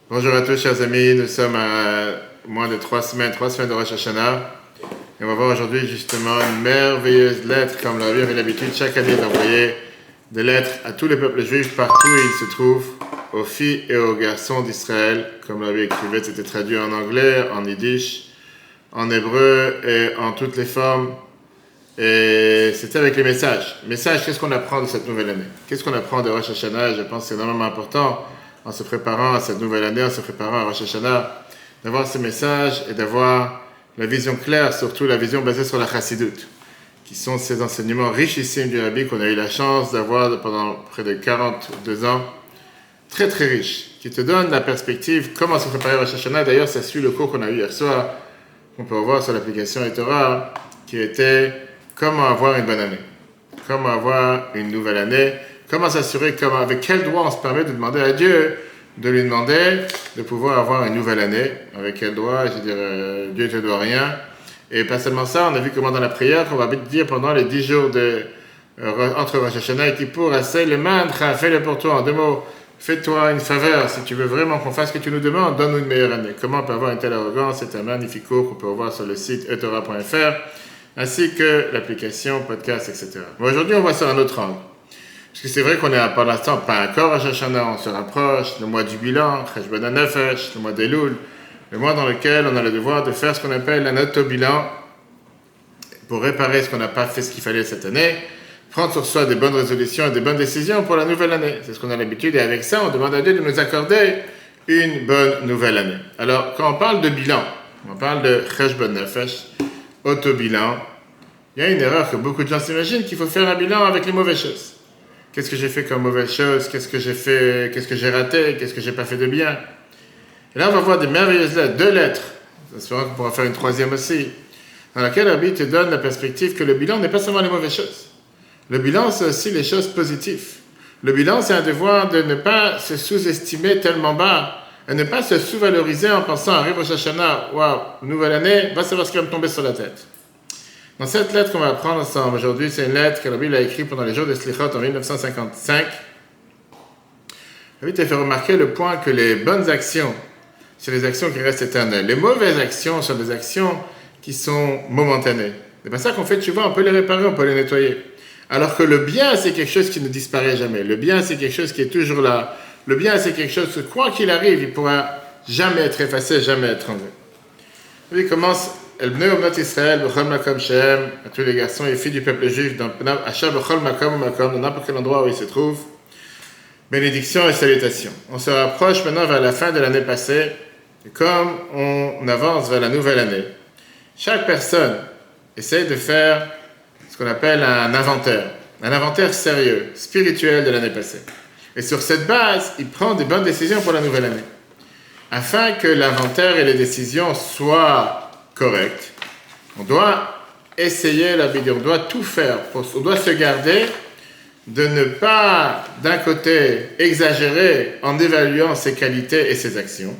Bonjour à tous, chers amis. Nous sommes à moins de 3 semaines de Rosh Hashanah. Et on va voir aujourd'hui justement une merveilleuse lettre, comme la Rabbi avait l'habitude chaque année d'envoyer des lettres à tous les peuples juifs partout où ils se trouvent, aux filles et aux garçons d'Israël, comme la Rabbi écrivait. C'était traduit en anglais, en yiddish, en hébreu et en toutes les formes. Et c'était avec les messages. Messages, qu'est-ce qu'on apprend de cette nouvelle année? Qu'est-ce qu'on apprend de Rosh Hashanah? Je pense que c'est énormément important en se préparant à cette nouvelle année, en se préparant à Rosh Hashanah, d'avoir ces messages et d'avoir la vision claire, surtout la vision basée sur la Chassidut, qui sont ces enseignements richissimes du Rabbi qu'on a eu la chance d'avoir pendant près de 42 ans, très très riches, qui te donnent la perspective, comment se préparer à Rosh Hashanah. D'ailleurs, ça suit le cours qu'on a eu hier soir, qu'on peut voir sur l'application eTorah, qui était comment avoir une bonne année, comment avoir une nouvelle année, comment s'assurer, avec quel droit on se permet de demander à Dieu, de lui demander de pouvoir avoir une nouvelle année, avec quel droit, je veux dire, Dieu ne te doit rien. Et pas seulement ça, on a vu comment dans la prière, qu'on va dire pendant les 10 jours entre Rosh Hashanah et Kippour, essaye le mantra, fais-le pour toi, en 2 mots, fais-toi une faveur, si tu veux vraiment qu'on fasse ce que tu nous demandes, donne-nous une meilleure année. Comment on peut avoir une telle arrogance? C'est un magnifique cours qu'on peut voir sur le site etorah.fr, ainsi que l'application, podcast, etc. Bon, aujourd'hui, on voit sur un autre angle. Parce que c'est vrai qu'on est pour l'instant pas encore à Rosh Hashanah, on se rapproche, le mois du bilan, Cheshbon HaNefesh, le mois d'Elul, le mois dans lequel on a le devoir de faire ce qu'on appelle la note au bilan pour réparer ce qu'on n'a pas fait ce qu'il fallait cette année, prendre sur soi des bonnes résolutions et des bonnes décisions pour la nouvelle année. C'est ce qu'on a l'habitude et avec ça, on demande à Dieu de nous accorder une bonne nouvelle année. Alors, quand on parle de bilan, on parle de Cheshbon HaNefesh, auto-bilan, il y a une erreur que beaucoup de gens s'imaginent qu'il faut faire un bilan avec les mauvaises choses. Qu'est-ce que j'ai fait comme mauvaise chose? Qu'est-ce que j'ai fait? Qu'est-ce que j'ai raté? Qu'est-ce que j'ai pas fait de bien? Et là, on va voir des merveilleuses lettres, 2 lettres. J'espère qu'on pourra faire une 3e aussi, dans laquelle Rabbi te donne la perspective que le bilan n'est pas seulement les mauvaises choses. Le bilan, c'est aussi les choses positives. Le bilan, c'est un devoir de ne pas se sous-estimer tellement bas, et ne pas se sous-valoriser en pensant à Rosh Hashanah, waouh, nouvelle année, va savoir ce qui va me tomber sur la tête. Dans cette lettre qu'on va apprendre ensemble aujourd'hui, c'est une lettre que Rabbi a écrite pendant les jours de Slichot en 1955. Rabbi t'a fait remarquer le point que les bonnes actions, c'est les actions qui restent éternelles. Les mauvaises actions sont des actions qui sont momentanées. C'est pas ça qu'on fait, tu vois, on peut les réparer, on peut les nettoyer. Alors que le bien, c'est quelque chose qui ne disparaît jamais. Le bien, c'est quelque chose qui est toujours là. Le bien, c'est quelque chose que, quoi qu'il arrive, il ne pourra jamais être effacé, jamais être enlevé. Rabbi commence El Bnei Obnot Israël, B'chol Makom Shehem, à tous les garçons et filles du peuple juif, dans Asher B'chol Makom Makom, dans n'importe quel endroit où ils se trouvent. Bénédictions et salutations. On se rapproche maintenant vers la fin de l'année passée, et comme on avance vers la nouvelle année, chaque personne essaie de faire ce qu'on appelle un inventaire sérieux, spirituel de l'année passée. Et sur cette base, il prend des bonnes décisions pour la nouvelle année. Afin que l'inventaire et les décisions soient correct. On doit essayer la vidéo, on doit tout faire, on doit se garder de ne pas, d'un côté, exagérer en évaluant ses qualités et ses actions,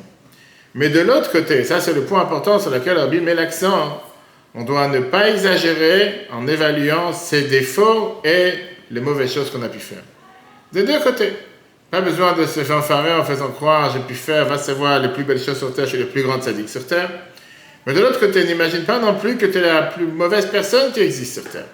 mais de l'autre côté, ça c'est le point important sur lequel Rabbi met l'accent, on doit ne pas exagérer en évaluant ses défauts et les mauvaises choses qu'on a pu faire. Des 2 côtés. Pas besoin de se fanfarer en faisant croire, j'ai pu faire, va savoir les plus belles choses sur terre, je suis le plus grand sadique sur terre. Mais de l'autre côté, n'imagine pas non plus que tu es la plus mauvaise personne qui existe sur Terre.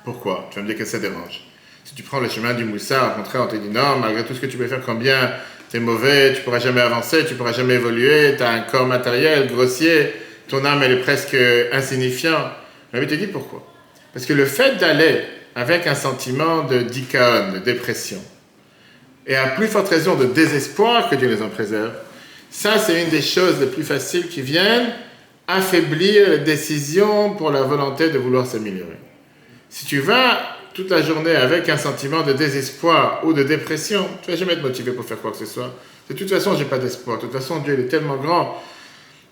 Pourquoi? Tu vas me dire que ça dérange. Si tu prends le chemin du Moussa, au contraire, on te dit non, malgré tout ce que tu peux faire comme bien, tu es mauvais, tu ne pourras jamais avancer, tu ne pourras jamais évoluer, tu as un corps matériel, grossier, ton âme elle est presque insignifiante. Mais je te dis pourquoi. Parce que le fait d'aller avec un sentiment de dikaon, de dépression, et à plus forte raison de désespoir que Dieu les en préserve, ça, c'est une des choses les plus faciles qui viennent affaiblir les décisions pour la volonté de vouloir s'améliorer. Si tu vas toute la journée avec un sentiment de désespoir ou de dépression, tu ne vas jamais être motivé pour faire quoi que ce soit. De toute façon, je n'ai pas d'espoir. De toute façon, Dieu il est tellement grand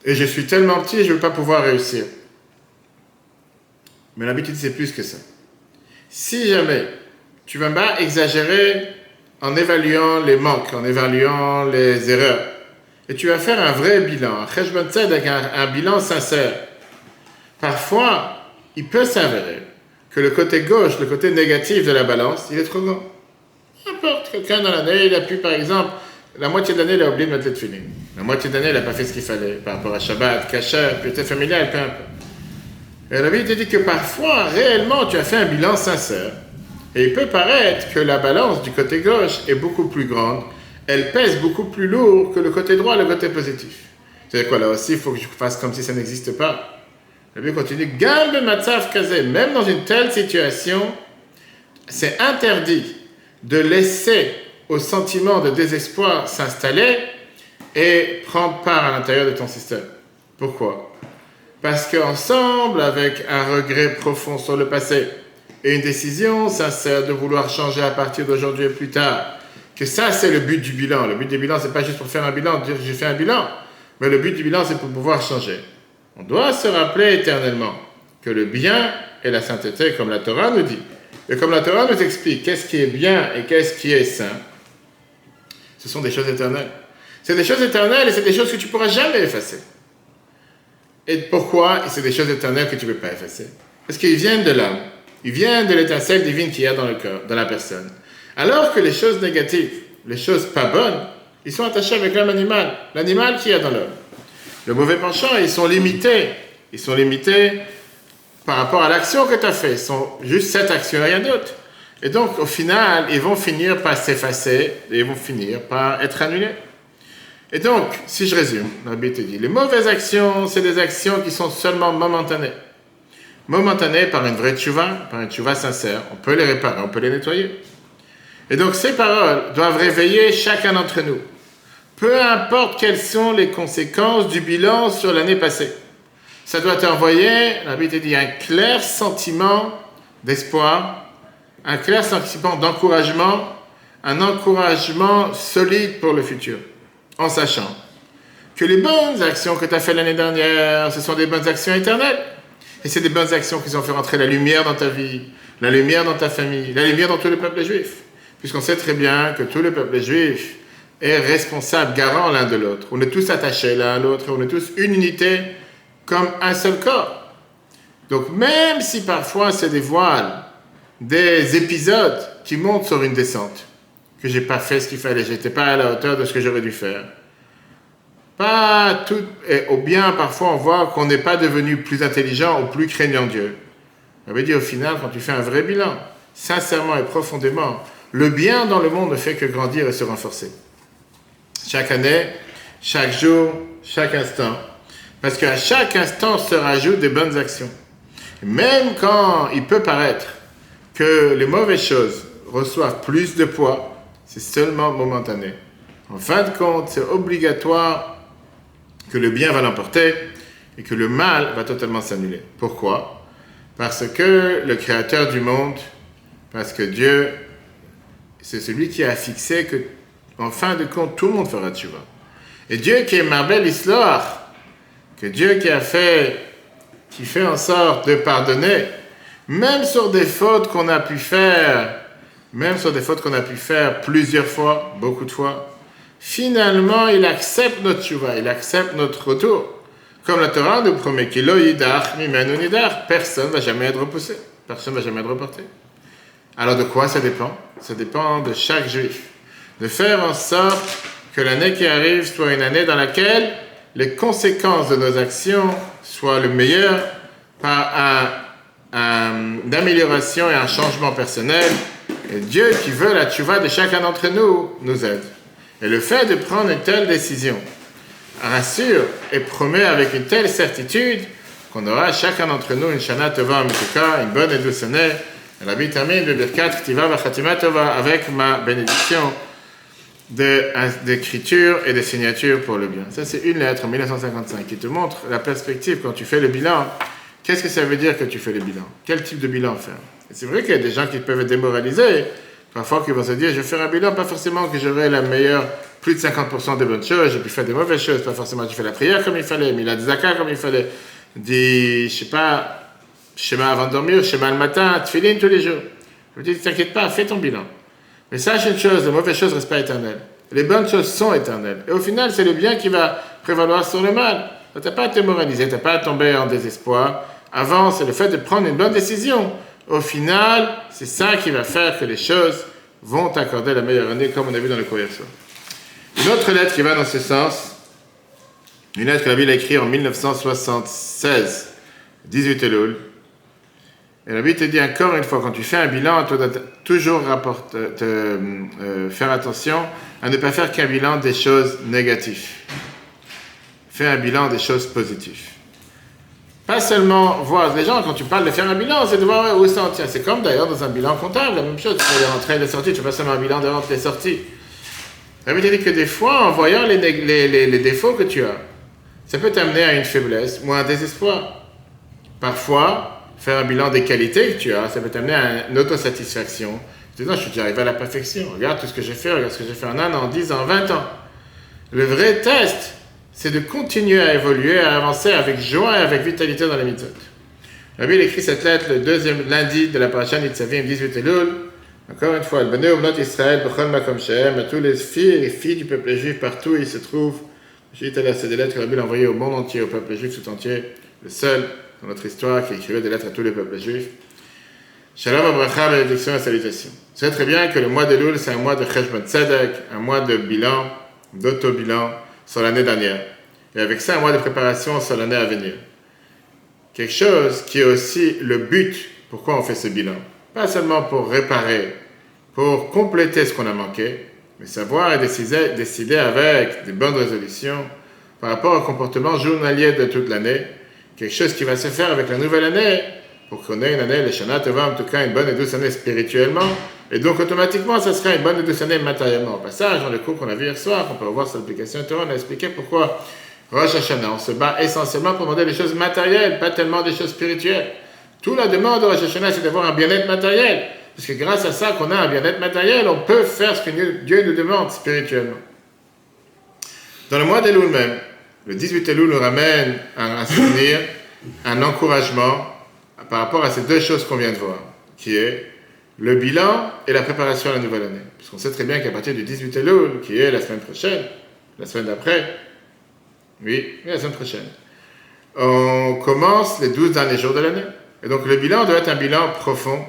et je suis tellement petit, je ne vais pas pouvoir réussir. Mais l'habitude, c'est plus que ça. Si jamais tu ne vas pas exagérer en évaluant les manques, en évaluant les erreurs, et tu vas faire un vrai bilan, un Cheshbon Tzedek, avec un bilan sincère. Parfois, il peut s'avérer que le côté gauche, le côté négatif de la balance, il est trop grand. N'importe, quelqu'un dans l'année, il a pu, par exemple, la moitié de l'année, il a oublié de mettre les tefilin. La moitié de l'année, il n'a pas fait ce qu'il fallait par rapport à Shabbat, Kasher, pureté familiale, peu importe. Et Rabbi te dit que parfois, réellement, tu as fait un bilan sincère. Et il peut paraître que la balance du côté gauche est beaucoup plus grande. Elle pèse beaucoup plus lourd que le côté droit, le côté positif. C'est-à-dire quoi, là aussi, il faut que je fasse comme si ça n'existe pas. Rabbi continue, Gambe matzav kazé, même dans une telle situation, c'est interdit de laisser au sentiment de désespoir s'installer et prendre part à l'intérieur de ton système. Pourquoi? Parce qu'ensemble, avec un regret profond sur le passé et une décision sincère de vouloir changer à partir d'aujourd'hui et plus tard, que ça c'est le but du bilan. Le but du bilan, c'est pas juste pour faire un bilan, dire j'ai fait un bilan, mais le but du bilan, c'est pour pouvoir changer. On doit se rappeler éternellement que le bien est la sainteté, comme la Torah nous dit. Et comme la Torah nous explique qu'est-ce qui est bien et qu'est-ce qui est saint, ce sont des choses éternelles. C'est des choses éternelles et c'est des choses que tu ne pourras jamais effacer. Et pourquoi? Et c'est des choses éternelles que tu ne peux pas effacer. Parce qu'ils viennent de l'âme. Ils viennent de l'étincelle divine qu'il y a dans le cœur, dans la personne. Alors que les choses négatives, les choses pas bonnes, ils sont attachés avec l'âme animale, l'animal qu'il y a dans l'homme. Le mauvais penchant, ils sont limités. Ils sont limités par rapport à l'action que tu as faite. Ils sont juste cette action, rien d'autre. Et donc, au final, ils vont finir par s'effacer et ils vont finir par être annulés. Et donc, si je résume, Rabbi te dit, les mauvaises actions, c'est des actions qui sont seulement momentanées. Momentanées par une vraie tchouva, par une tchouva sincère. On peut les réparer, on peut les nettoyer. Et donc, ces paroles doivent réveiller chacun d'entre nous. Peu importe quelles sont les conséquences du bilan sur l'année passée. Ça doit t'envoyer, Rabbi te dit, un clair sentiment d'espoir, un clair sentiment d'encouragement, un encouragement solide pour le futur. En sachant que les bonnes actions que tu as faites l'année dernière, ce sont des bonnes actions éternelles. Et c'est des bonnes actions qui ont fait rentrer la lumière dans ta vie, la lumière dans ta famille, la lumière dans tout le peuple juif. Puisqu'on sait très bien que tout le peuple juif est responsable, garant l'un de l'autre. On est tous attachés l'un à l'autre, on est tous une unité comme un seul corps. Donc même si parfois c'est des voiles, des épisodes qui montent sur une descente, que j'ai pas fait ce qu'il fallait, j'étais pas à la hauteur de ce que j'aurais dû faire. Pas tout, ou bien parfois on voit qu'on n'est pas devenu plus intelligent ou plus craignant Dieu. Ça veut dire au final, quand tu fais un vrai bilan, sincèrement et profondément, le bien dans le monde ne fait que grandir et se renforcer. Chaque année, chaque jour, chaque instant. Parce qu'à chaque instant se rajoutent des bonnes actions. Même quand il peut paraître que les mauvaises choses reçoivent plus de poids, c'est seulement momentané. En fin de compte, c'est obligatoire que le bien va l'emporter et que le mal va totalement s'annuler. Pourquoi? Parce que le Créateur du monde, parce que Dieu, c'est celui qui a fixé que, en fin de compte, tout le monde fera tchouva. Et Dieu qui est Marbel Isloach, que Dieu qui fait en sorte de pardonner, même sur des fautes qu'on a pu faire, plusieurs fois, beaucoup de fois, finalement, il accepte notre tchouva, il accepte notre retour. Comme la Torah nous promet qu'il yidach mimenu nidach, personne ne va jamais être repoussé, personne ne va jamais être reporté. Alors de quoi ça dépend? Ça dépend de chaque juif. De faire en sorte que l'année qui arrive soit une année dans laquelle les conséquences de nos actions soient le meilleur par une amélioration et un changement personnel. Et Dieu qui veut la tchouva de chacun d'entre nous aide. Et le fait de prendre une telle décision rassure et promet avec une telle certitude qu'on aura chacun d'entre nous une Shana Tova Mituka, une bonne et douce année. Et la vie termine de Birkat Ktiva Vachatima Tova avec ma bénédiction d'écriture et de signature pour le bien. Ça, c'est une lettre en 1955 qui te montre la perspective quand tu fais le bilan. Qu'est-ce que ça veut dire que tu fais le bilan? Quel type de bilan faire? Et c'est vrai qu'il y a des gens qui peuvent être démoralisés, parfois qui vont se dire, je vais faire un bilan, pas forcément que j'aurai la meilleure, plus de 50% de bonnes choses, j'ai pu faire des mauvaises choses, pas forcément j'ai fait la prière comme il fallait, mais il a des zakats comme il fallait, des, je sais pas, schéma avant de dormir, schéma le matin, tefilin tous les jours. Je vous dis, t'inquiète pas, fais ton bilan. Mais sache une chose, les mauvaises choses ne restent pas éternelles. Les bonnes choses sont éternelles. Et au final, c'est le bien qui va prévaloir sur le mal. Tu n'as pas à te moraliser, tu n'as pas à tomber en désespoir. Avant, c'est le fait de prendre une bonne décision. Au final, c'est ça qui va faire que les choses vont t'accorder la meilleure année, comme on a vu dans le courrier. Une autre lettre qui va dans ce sens, une lettre que la Bible a écrite en 1976, 18 Elul. Et la Bible te dit encore une fois, quand tu fais un bilan, tu dois toujours faire attention à ne pas faire qu'un bilan des choses négatives. Fais un bilan des choses positives. Pas seulement voir les gens, quand tu parles de faire un bilan, c'est de voir où ça en tient. C'est comme d'ailleurs dans un bilan comptable, la même chose. Tu fais les rentrées et les sorties, tu fais pas seulement un bilan des rentrées et des sorties. La Bible te dit que des fois, en voyant les défauts que tu as, ça peut t'amener à une faiblesse ou à un désespoir. Parfois, faire un bilan des qualités que tu as, ça peut t'amener à une autosatisfaction. Tu te dis, non, je suis déjà arrivé à la perfection. Regarde tout ce que j'ai fait, regarde ce que j'ai fait en 1 an, 10 ans, 20 ans. Le vrai test, c'est de continuer à évoluer, à avancer avec joie et avec vitalité dans les mitzvot. La Bible écrit cette lettre le deuxième lundi de la paracha Nitzavim, 18 Elul. Encore une fois, Bnei Umnot Israël, Bechol Makom Shehem, à tous les filles du peuple juif partout où ils se trouvent. C'est des lettres que la Bible a envoyées au monde entier, au peuple juif tout entier, le seul dans notre histoire qui écrivait des lettres à tous les peuples juifs. Shalom Abracha, bénédiction et salutations. Vous savez très bien que le mois d'Elul, c'est un mois de Cheshbon Tzedek, un mois de bilan, d'auto-bilan sur l'année dernière. Et avec ça, un mois de préparation sur l'année à venir. Quelque chose qui est aussi le but, pourquoi on fait ce bilan. Pas seulement pour réparer, pour compléter ce qu'on a manqué, mais savoir et décider avec des bonnes résolutions par rapport au comportement journalier de toute l'année, quelque chose qui va se faire avec la nouvelle année, pour qu'on ait une année, le Shana Tova, en tout cas une bonne et douce année spirituellement, et donc automatiquement, ça sera une bonne et douce année matériellement. Au passage, dans le cours qu'on a vu hier soir, on peut revoir cette application Torah, on a expliqué pourquoi Rosh Hashanah, on se bat essentiellement pour demander des choses matérielles, pas tellement des choses spirituelles. Toute la demande de Rosh Hashanah, c'est d'avoir un bien-être matériel. Parce que grâce à ça qu'on a un bien-être matériel, on peut faire ce que Dieu nous demande spirituellement. Dans le mois d'Elul même, le 18 Elul nous ramène un souvenir, un encouragement par rapport à ces deux choses qu'on vient de voir, qui est le bilan et la préparation à la nouvelle année. Puisqu'on sait très bien qu'à partir du 18 Elul, qui est la semaine prochaine, la semaine d'après, oui, la semaine prochaine, on commence les 12 derniers jours de l'année. Et donc le bilan doit être un bilan profond,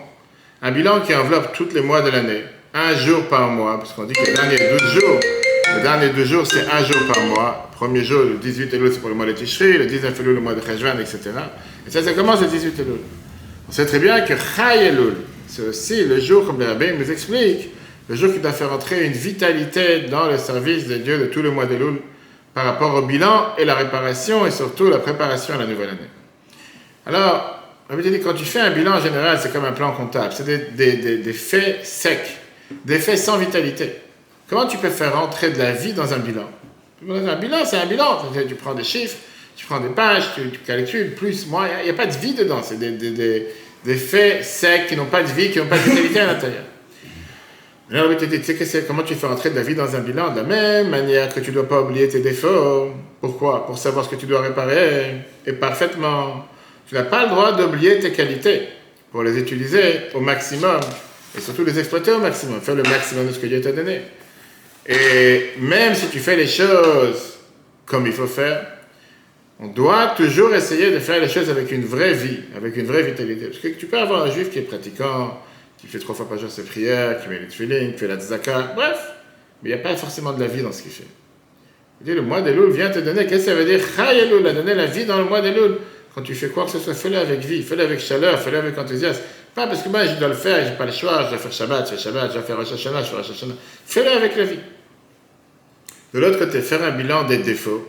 un bilan qui enveloppe tous les mois de l'année, un jour par mois, parce qu'on dit que les derniers 12 jours, c'est un jour par mois. Le premier jour, le 18 Elul, c'est pour le mois de Tishri, le 19 Elul, le mois de Cheshvan, etc. Et ça commence le 18 Elul. On sait très bien que Chai Elul, c'est aussi le jour, comme les rabbins nous expliquent, le jour qui doit faire entrer une vitalité dans le service de Dieu de tout le mois d'Elul par rapport au bilan et la réparation et surtout la préparation à la nouvelle année. Alors, on veut dire que quand tu fais un bilan en général, c'est comme un plan comptable. C'est des faits secs, des faits sans vitalité. Comment tu peux faire entrer de la vie dans un bilan? Un bilan, c'est un bilan. Tu prends des chiffres, tu prends des pages, tu calcules, plus, moins. Il n'y a pas de vie dedans. C'est des faits secs qui n'ont pas de vie, qui n'ont pas de vitalité à l'intérieur. Alors, tu sais comment tu fais entrer de la vie dans un bilan? De la même manière que tu ne dois pas oublier tes défauts. Pourquoi? Pour savoir ce que tu dois réparer. Et parfaitement. Tu n'as pas le droit d'oublier tes qualités pour les utiliser au maximum. Et surtout les exploiter au maximum. Faire le maximum de ce que Dieu t'a donné. Et même si tu fais les choses comme il faut faire, on doit toujours essayer de faire les choses avec une vraie vie, avec une vraie vitalité. Parce que tu peux avoir un juif qui est pratiquant, qui fait 3 fois par jour ses prières, qui met les tefilin, qui fait la tzaka, bref, mais il n'y a pas forcément de la vie dans ce qu'il fait. Le mois d'Elul vient te donner, qu'est-ce que ça veut dire? Chai Elul, a donné la vie dans le mois d'Elul. Quand tu fais quoi que ce soit, fais-le avec vie, fais-le avec chaleur, fais-le avec enthousiasme. Pas parce que moi je dois le faire, je n'ai pas le choix, je dois faire Shabbat, je fais Shabbat, je dois faire Rosh Hashanah, je fais Rosh Hashanah. Fais-le avec la vie. De l'autre côté, faire un bilan des défauts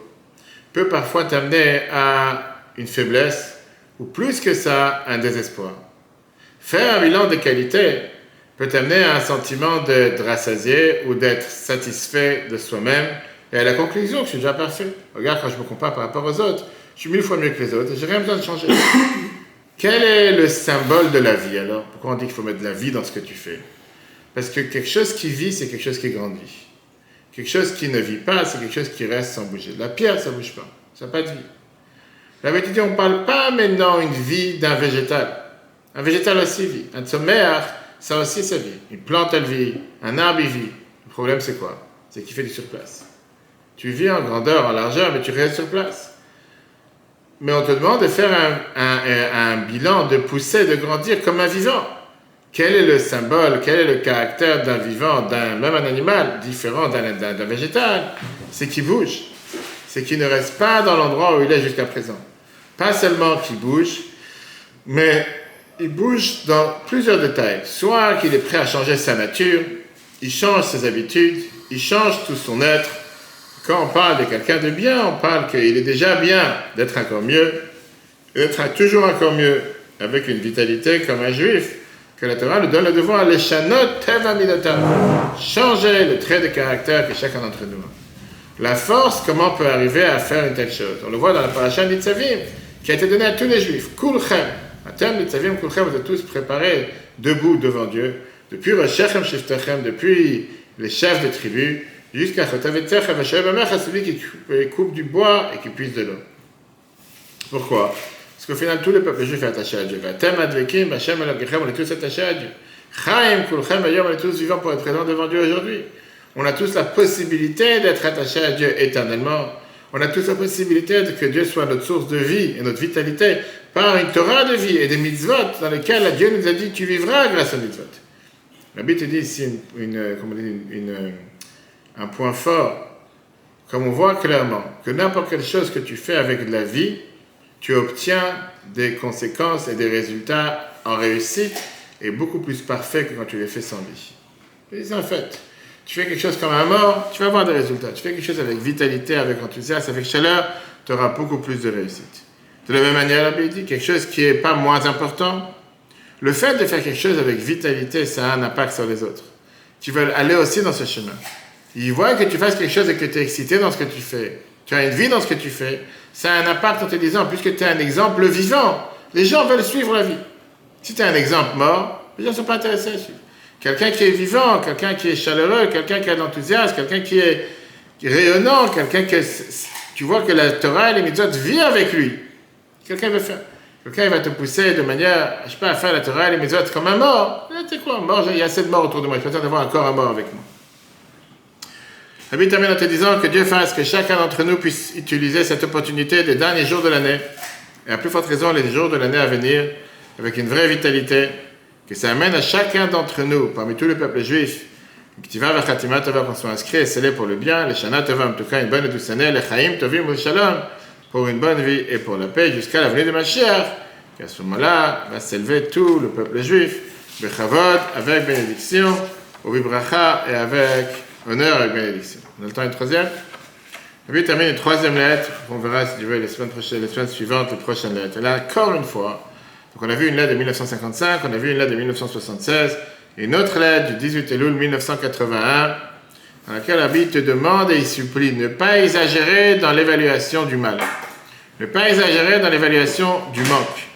peut parfois t'amener à une faiblesse, ou plus que ça, un désespoir. Faire un bilan des qualités peut t'amener à un sentiment d'être rassasié ou d'être satisfait de soi-même et à la conclusion que je suis déjà parfait. Regarde, quand je me compare par rapport aux autres, je suis 1000 fois mieux que les autres et je n'ai rien besoin de changer. Quel est le symbole de la vie alors? Pourquoi on dit qu'il faut mettre de la vie dans ce que tu fais? Parce que quelque chose qui vit, c'est quelque chose qui grandit. Quelque chose qui ne vit pas, c'est quelque chose qui reste sans bouger. La pierre, ça ne bouge pas. Ça n'a pas de vie. La vérité, on ne parle pas maintenant d'une vie d'un végétal. Un végétal aussi vit. Un sommaire, ça aussi, ça vit. Une plante, elle vit. Un arbre, il vit. Le problème, c'est quoi? C'est qu'il fait du surplace. Tu vis en grandeur, en largeur, mais tu restes sur place. Mais on te demande de faire un bilan, de pousser, de grandir comme un vivant. Quel est le symbole, quel est le caractère d'un vivant, même un animal, différent d'un végétal? C'est qu'il bouge. C'est qu'il ne reste pas dans l'endroit où il est jusqu'à présent. Pas seulement qu'il bouge, mais il bouge dans plusieurs détails. Soit qu'il est prêt à changer sa nature, il change ses habitudes, il change tout son être. Quand on parle de quelqu'un de bien, on parle qu'il est déjà bien d'être encore mieux, d'être toujours encore mieux, avec une vitalité comme un juif, que la Torah nous donne le devoir, les shanot teva midota, changer le trait de caractère que chacun d'entre nous a. La force, comment on peut arriver à faire une telle chose? On le voit dans la paracha Nitzavim, qui a été donnée à tous les juifs. Kulchem, à terme Nitzavim, Kulchem, vous êtes tous préparés debout devant Dieu, depuis Rosh Hashem Shiftachem, depuis les chefs des tribus, jusqu'à Chotavetech, celui qui coupe du bois et qui puise de l'eau. Pourquoi? Parce qu'au final, tout le peuple juif est attaché à Dieu. On est tous attachés à Dieu. Chaim, Kulchem, on est tous vivants pour être présents devant Dieu aujourd'hui. On a tous la possibilité d'être attachés à Dieu éternellement. On a tous la possibilité que Dieu soit notre source de vie et notre vitalité par une Torah de vie et des mitzvot dans lesquelles Dieu nous a dit tu vivras grâce aux mitzvot. La Bible te dit ici un point fort, comme on voit clairement que n'importe quelle chose que tu fais avec de la vie, tu obtiens des conséquences et des résultats en réussite et beaucoup plus parfaits que quand tu les fais sans vie. C'est un fait. Tu fais quelque chose comme un mort, tu vas avoir des résultats. Tu fais quelque chose avec vitalité, avec enthousiasme, avec chaleur, tu auras beaucoup plus de réussite. De la même manière, la Bible dit quelque chose qui n'est pas moins important. Le fait de faire quelque chose avec vitalité, ça a un impact sur les autres. Tu veux aller aussi dans ce chemin. Ils voient que tu fasses quelque chose et que tu es excité dans ce que tu fais. Tu as une vie dans ce que tu fais. Ça a un impact en te disant, puisque tu es un exemple vivant, les gens veulent suivre la vie. Si tu es un exemple mort, les gens ne sont pas intéressés à suivre. Quelqu'un qui est vivant, quelqu'un qui est chaleureux, quelqu'un qui a de l'enthousiasme, quelqu'un qui est rayonnant, quelqu'un que tu vois que la Torah et les mitzvot vivent avec lui. Quelqu'un va faire. Quelqu'un va te pousser de manière, je sais pas, à faire la Torah et les mitzvot comme un mort. Tu sais quoi, un mort, il y a assez de morts autour de moi, je préfère avoir encore un mort avec moi. La Bible termine en te disant que Dieu fasse que chacun d'entre nous puisse utiliser cette opportunité des derniers jours de l'année, et à plus forte raison les jours de l'année à venir, avec une vraie vitalité, que ça amène à chacun d'entre nous, parmi tous les peuples juifs, qu'on soit inscrit et scellé pour le bien, les Shana Tova, en tout cas une bonne et douce année, les Chaim Tovim ou Shalom, pour une bonne vie et pour la paix, jusqu'à la venue de Mashiach, qu'à ce moment-là va s'élever tout le peuple juif, Bechavod, avec bénédiction, au Bibracha et avec honneur avec bénédiction. On a le temps une troisième. Et puis termine une troisième lettre, on verra si tu veux les semaines suivantes, les prochaines lettres. Et là, encore une fois, donc on a vu une lettre de 1955, on a vu une lettre de 1976, et une autre lettre du 18 Elul 1981, dans laquelle la Bible te demande et il supplie de ne pas exagérer dans l'évaluation du mal. Ne pas exagérer dans l'évaluation du manque.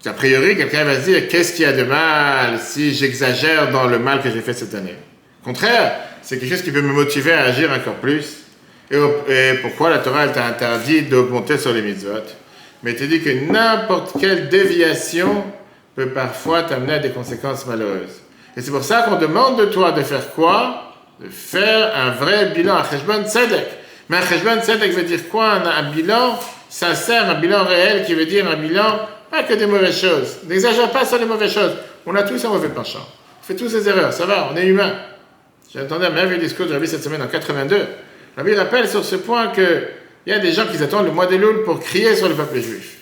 A priori, quelqu'un va se dire, qu'est-ce qu'il y a de mal si j'exagère dans le mal que j'ai fait cette année? Au contraire, c'est quelque chose qui peut me motiver à agir encore plus. Et pourquoi la Torah elle t'a interdit d'augmenter sur les mitzvot? Mais elle te dit que n'importe quelle déviation peut parfois t'amener à des conséquences malheureuses. Et c'est pour ça qu'on demande de toi de faire quoi? De faire un vrai bilan, un cheshbon tzedek. Mais un cheshbon tzedek veut dire quoi? Un bilan sincère, un bilan réel qui veut dire un bilan, pas que des mauvaises choses. N'exagère pas sur les mauvaises choses. On a tous un mauvais penchant. On fait tous des erreurs, ça va, on est humain. J'ai entendu un merveilleux discours de Rabbi cette semaine en 82. Rabbi rappelle sur ce point qu'il y a des gens qui attendent le mois d'Elul pour crier sur le peuple juif,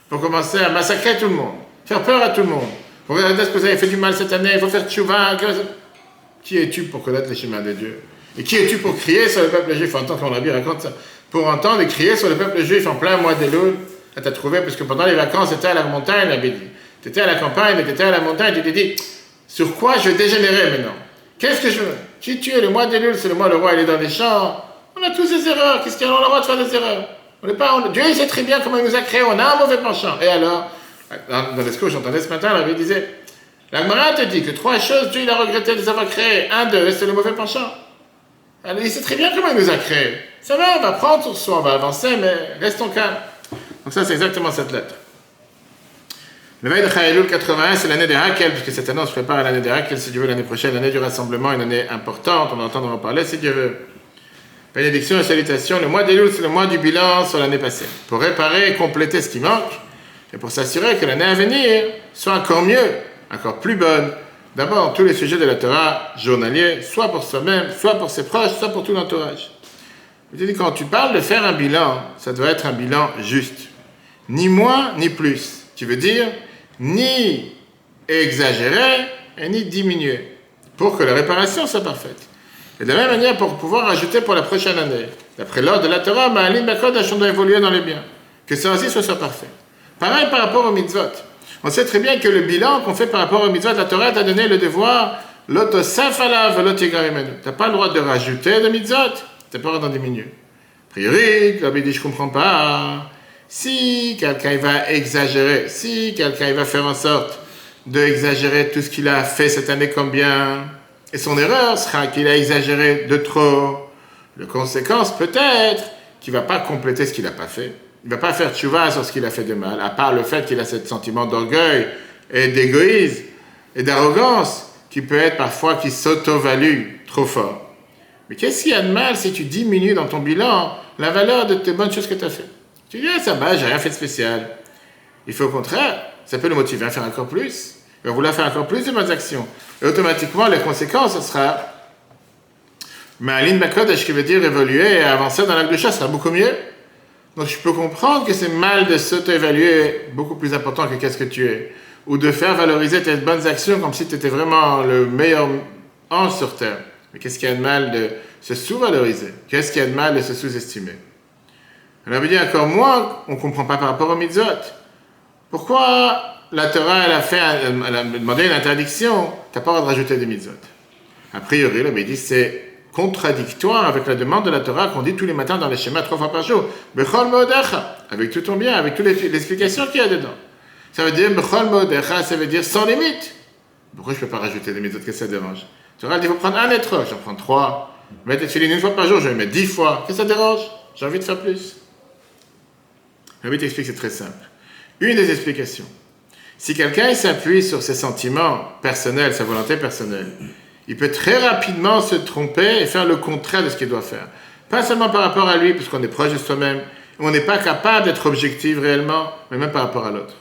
pour commencer à massacrer tout le monde, faire peur à tout le monde. Pour regarder ce que vous avez fait du mal cette année, il faut faire tchouva. Qui es-tu pour connaître les chemins de Dieu? Et qui es-tu pour crier sur le peuple juif? En tant qu'on Rabbi raconte ça, pour entendre et crier sur le peuple juif en plein mois d'Elul, tu as trouvé, parce que pendant les vacances, tu étais à la montagne, Rabbi dit. Tu étais à la campagne, tu étais à la montagne, tu t'es dit, sur quoi je vais dégénérer maintenant? Qu'est-ce que je veux? Si tu es le mois d'Elul, c'est le mois, le roi il est dans les champs. On a tous des erreurs. Qu'est-ce qu'il y a? On a le droit de faire des erreurs. Dieu il sait très bien comment il nous a créés. On a un mauvais penchant. Et alors, dans le discours que j'entendais ce matin, il disait, la Gemara te dit que 3 choses, Dieu il a regretté de les avoir créées. 1, 2, c'est le mauvais penchant. Alors, il sait très bien comment il nous a créés. Ça va, on va prendre sur soi, on va avancer, mais restons calmes. Donc ça, c'est exactement cette lettre. Le veille de Chaïloul 81, c'est l'année des Hakel, puisque cette année on se prépare à l'année des Hakel, si Dieu veut, l'année prochaine, l'année du rassemblement, une année importante, on entend en parler, si Dieu veut. Bénédiction et salutations, le mois d'Elul, c'est le mois du bilan sur l'année passée, pour réparer et compléter ce qui manque, et pour s'assurer que l'année à venir soit encore mieux, encore plus bonne. D'abord, tous les sujets de la Torah journaliers, soit pour soi-même, soit pour ses proches, soit pour tout l'entourage. Je te dis, quand tu parles de faire un bilan, ça doit être un bilan juste. Ni moins, ni plus. Tu veux dire, ni exagérer et ni diminuer, pour que la réparation soit parfaite. Et de la même manière, pour pouvoir ajouter pour la prochaine année. D'après l'ordre de la Torah, Ma'alim Bakodesh, on doit évoluer dans les biens. Que ça aussi soit parfait. Pareil par rapport aux mitzvot. On sait très bien que le bilan qu'on fait par rapport aux mitzvot, la Torah t'a donné le devoir, l'otosaf alav, l'otigarimenu. Tu n'as pas le droit de rajouter de mitzvot, tu n'as pas le droit d'en diminuer. A priori, l'Abbi dit, je ne comprends pas. Si quelqu'un va exagérer, si quelqu'un va faire en sorte d'exagérer tout ce qu'il a fait cette année comme bien, et son erreur sera qu'il a exagéré de trop, la conséquence peut-être qu'il ne va pas compléter ce qu'il n'a pas fait. Il ne va pas faire tchouva sur ce qu'il a fait de mal, à part le fait qu'il a ce sentiment d'orgueil et d'égoïsme et d'arrogance qui peut être parfois qui s'auto-value trop fort. Mais qu'est-ce qu'il y a de mal si tu diminues dans ton bilan la valeur de tes bonnes choses que tu as fait? Tu dis, ça va, j'ai rien fait de spécial. Il faut au contraire, ça peut le motiver à faire encore plus. Il va vouloir faire encore plus de bonnes actions. Et automatiquement, les conséquences, ce sera Ma'alim Bakodesh, qui veut dire évoluer et avancer dans l'acte de chasse, sera beaucoup mieux. Donc je peux comprendre que c'est mal de s'auto-évaluer beaucoup plus important que qu'est-ce que tu es. Ou de faire valoriser tes bonnes actions comme si tu étais vraiment le meilleur ange sur terre. Mais qu'est-ce qu'il y a de mal de se sous-valoriser? Qu'est-ce qu'il y a de mal de se sous-estimer? Alors, on veut dire encore moins, on ne comprend pas par rapport aux mitzvot. Pourquoi la Torah, elle a demandé une interdiction, tu n'as pas le droit de rajouter des mitzvot? A priori, le dit c'est contradictoire avec la demande de la Torah qu'on dit tous les matins dans les schémas 3 fois par jour. Bechol mo'odecha, avec tout ton bien, avec toutes les explications qu'il y a dedans. Ça veut dire Bechol mo'odecha, ça veut dire sans limite. Pourquoi je ne peux pas rajouter des mitzvot? Qu'est-ce que ça dérange? La Torah dit il faut prendre un étron, j'en prends 3. Mettre tes filines une fois par jour, je vais mettre 10 fois. Qu'est-ce que ça dérange? J'ai envie de faire plus. Le but explique, c'est très simple. Une des explications. Si quelqu'un s'appuie sur ses sentiments personnels, sa volonté personnelle, il peut très rapidement se tromper et faire le contraire de ce qu'il doit faire. Pas seulement par rapport à lui, puisqu'on est proche de soi-même, on n'est pas capable d'être objectif réellement, mais même par rapport à l'autre.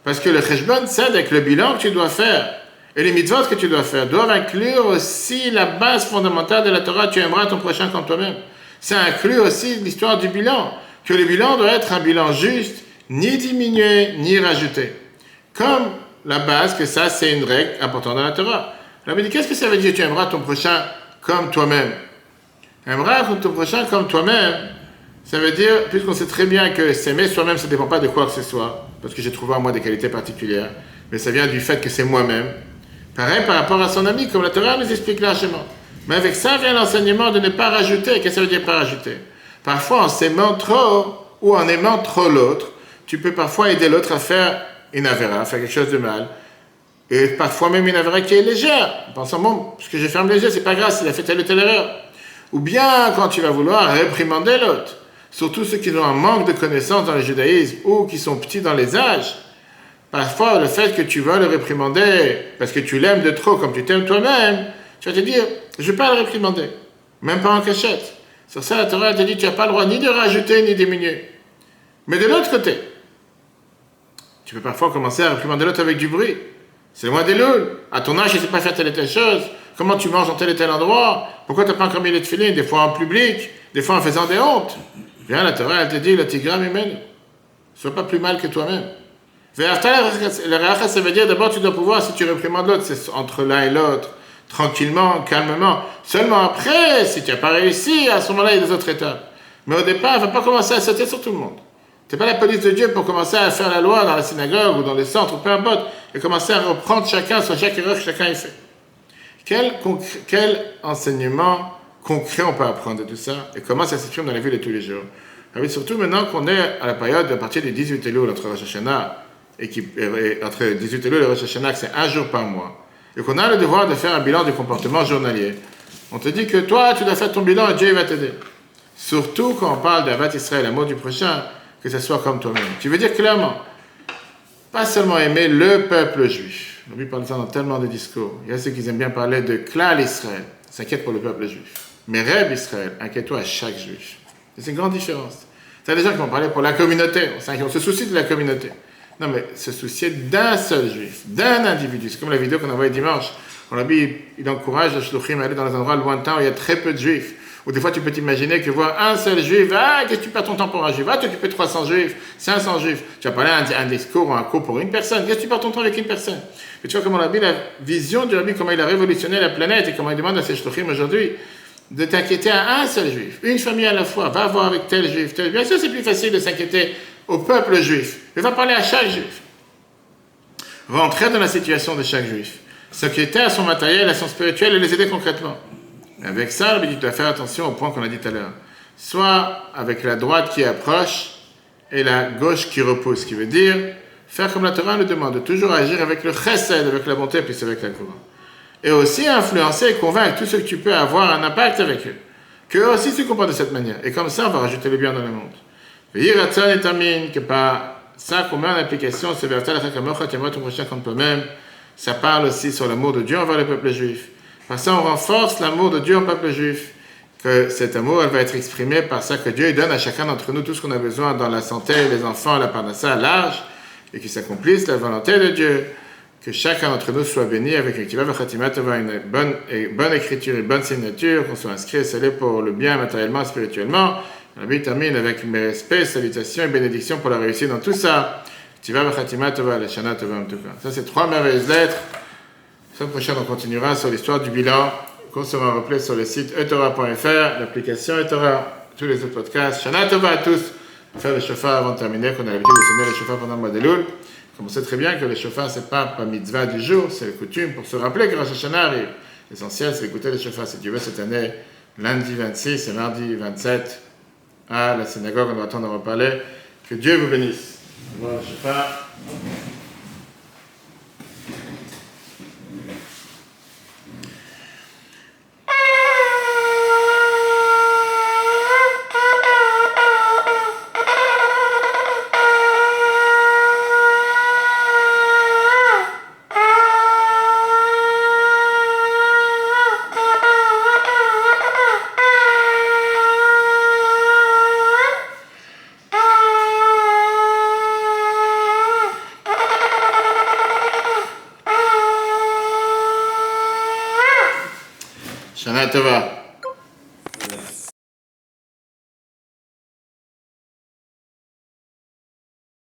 Parce que le cheshbon, c'est avec le bilan que tu dois faire, et les mitzvot que tu dois faire, doivent inclure aussi la base fondamentale de la Torah, tu aimeras ton prochain comme toi-même. Ça inclut aussi l'histoire du bilan, que le bilan doit être un bilan juste, ni diminué, ni rajouté. Comme la base, que ça, c'est une règle importante dans la Torah. Alors, il dit, qu'est-ce que ça veut dire, tu aimeras ton prochain comme toi-même? Aimeras ton prochain comme toi-même, ça veut dire, puisqu'on sait très bien que s'aimer soi-même, ça ne dépend pas de quoi que ce soit, parce que j'ai trouvé en moi des qualités particulières, mais ça vient du fait que c'est moi-même. Pareil par rapport à son ami, comme la Torah nous explique largement. Mais avec ça vient l'enseignement de ne pas rajouter. Qu'est-ce que ça veut dire pas rajouter? Parfois, en s'aimant trop ou en aimant trop l'autre, tu peux parfois aider l'autre à faire une avéra, à faire quelque chose de mal. Et parfois même une avéra qui est légère. En pensant, bon, ce que j'ai fait un léger, c'est pas grave s'il a fait telle ou telle erreur. Ou bien quand tu vas vouloir réprimander l'autre. Surtout ceux qui ont un manque de connaissances dans le judaïsme ou qui sont petits dans les âges. Parfois, le fait que tu vas le réprimander parce que tu l'aimes de trop comme tu t'aimes toi-même, tu vas te dire, je ne vais pas le réprimander. Même pas en cachette. Sur ça, la Torah te dit, tu n'as pas le droit ni de rajouter ni de diminuer. Mais de l'autre côté, tu peux parfois commencer à réprimander l'autre avec du bruit. C'est le mois des louls. À ton âge, tu ne sais pas faire telle et telle chose. Comment tu manges dans tel et tel endroit? Pourquoi tu n'as pas encore mis les tefilines? Des fois en public, des fois en faisant des hontes. Bien, la Torah, elle te dit, le tigram humain, sois pas plus mal que toi-même. Le réacha, ça veut dire d'abord, tu dois pouvoir, si tu réprimandes l'autre, c'est entre l'un et l'autre, tranquillement, calmement. Seulement après, si tu n'as pas réussi, à ce moment-là, il y a des autres étapes. Mais au départ, il ne va pas commencer à sauter sur tout le monde. Tu n'es pas la police de Dieu pour commencer à faire la loi dans la synagogue ou dans les centres, ou peu importe, et commencer à reprendre chacun sur chaque erreur que chacun ait fait. Quel enseignement concret on peut apprendre de tout ça, et comment ça s'exprime dans la vie de tous les jours? Surtout maintenant qu'on est à la période à partir des 18 Elul entre Rosh Hashanah et entre 18 Elul et Rosh Hashanah, c'est un jour par mois, et qu'on a le devoir de faire un bilan du comportement journalier. On te dit que toi, tu dois faire ton bilan et Dieu va t'aider. Surtout quand on parle d'Avat Israël, l'amour du prochain, que ce soit comme toi-même. Tu veux dire clairement, pas seulement aimer le peuple juif. On parle de ça dans tellement de discours. Il y a ceux qui aiment bien parler de Klal Israël, s'inquiète pour le peuple juif. Mais Reb Israël, inquiète-toi à chaque juif. C'est une grande différence. Il y a des gens qui vont parler pour la communauté, on se soucie de la communauté. Non, mais se soucier d'un seul juif, d'un individu. C'est comme la vidéo qu'on a envoyée dimanche. On a dit, il encourage les shluchim à aller dans les endroits lointains où il y a très peu de juifs. Ou des fois, tu peux t'imaginer que voir un seul juif, qu'est-ce que tu perds ton temps pour un juif? Va t'occuper de 300 juifs, 500 juifs. Tu vas parler un discours ou un cours pour une personne. Qu'est-ce que tu perds ton temps avec une personne? Et tu vois comment la vision du Rabbi, comment il a révolutionné la planète et comment il demande à ses shluchim aujourd'hui de t'inquiéter à un seul juif, une famille à la fois. Va voir avec tel juif, tel. Bien sûr, c'est plus facile de s'inquiéter au peuple juif. Mais va parler à chaque juif. Va entrer dans la situation de chaque juif. S'inquiéter à son matériel, à son spirituel et les aider concrètement. Avec ça, tu dois faire attention au point qu'on a dit tout à l'heure. Soit avec la droite qui approche et la gauche qui repousse, ce qui veut dire faire comme la Torah nous demande, de toujours agir avec le chesed, avec la bonté, puis avec la courage. Et aussi influencer et convaincre tous ceux que tu peux avoir un impact avec eux. Qu'eux aussi se comportent de cette manière. Et comme ça, on va rajouter le bien dans le monde. V'yiratson et termine que par ça qu'on met en application, ce verset, la chakamocha, tiens-moi ton prochain contre toi-même, ça parle aussi sur l'amour de Dieu envers le peuple juif. Par ça, on renforce l'amour de Dieu au peuple juif. Que cet amour, elle va être exprimé par ça que Dieu donne à chacun d'entre nous tout ce qu'on a besoin dans la santé, les enfants, la parnassa, l'âge, et qu'il s'accomplisse la volonté de Dieu. Que chacun d'entre nous soit béni avec une bonne écriture et bonne signature, qu'on soit inscrit et scellé pour le bien matériellement, spirituellement. La vie termine avec mes respects, salutations et bénédictions pour la réussite dans tout ça. Ça, c'est 3 merveilleuses lettres. La semaine prochaine, on continuera sur l'histoire du bilan, qu'on sera rappelé sur le site etora.fr, l'application etora, tous les autres podcasts. Shana Tova à tous. Faire le chauffard avant de terminer, qu'on a l'habitude de sonner le chauffard pendant le mois de Elul. Comme on sait très bien que le chauffard, c'est pas mitzvah du jour, c'est la coutume pour se rappeler que Rosh Hashanah arrive. L'essentiel, c'est d'écouter le chauffard. Si Dieu veut, cette année, lundi 26 et mardi 27, à la synagogue, on va attendre d'en reparler. Que Dieu vous bénisse. Bon, le chauffard. Shana Tova.